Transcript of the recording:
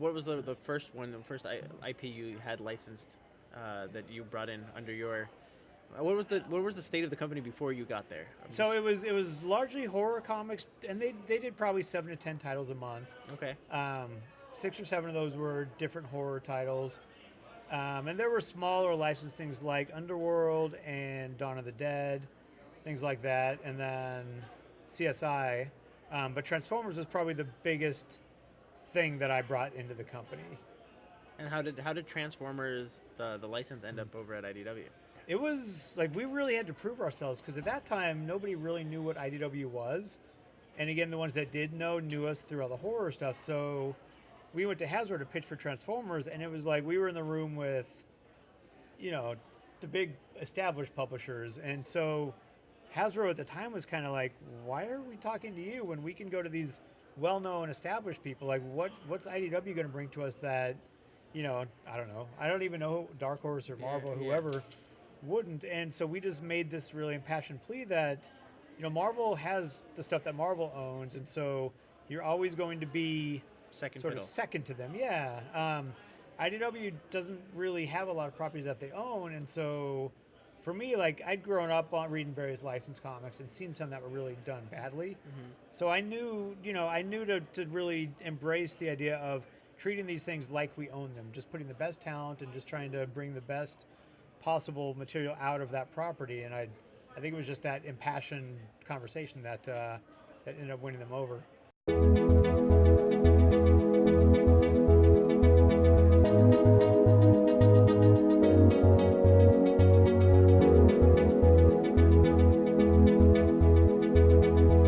what was the first one, the first IP you had licensed that you brought in under your? What was the state of the company before you got there? So it was largely horror comics, and they did probably 7 to 10 titles a month. Okay. 6 or 7 of those were different horror titles. And there were smaller licensed things like Underworld and Dawn of the Dead, things like that, and then CSI. But Transformers was probably the biggest thing that I brought into the company. And how did Transformers the license end up over at IDW? It was like we really had to prove ourselves because at that time nobody really knew what IDW was, and again the ones that did know knew us through all the horror stuff. So we went to Hasbro to pitch for Transformers, and it was like we were in the room with, the big established publishers, and so Hasbro at the time was kind of like, why are we talking to you when we can go to these well-known established people? Like, what's IDW going to bring to us that, I don't know. I don't even know Dark Horse or Marvel, whoever wouldn't. And so we just made this really impassioned plea that, Marvel has the stuff that Marvel owns, and so you're always going to be Second to them. Yeah. IDW doesn't really have a lot of properties that they own, and so for me, like, I'd grown up on reading various licensed comics and seen some that were really done badly. Mm-hmm. So I knew to really embrace the idea of treating these things like we own them, just putting the best talent and just trying to bring the best possible material out of that property. And I think it was just that impassioned conversation that ended up winning them over.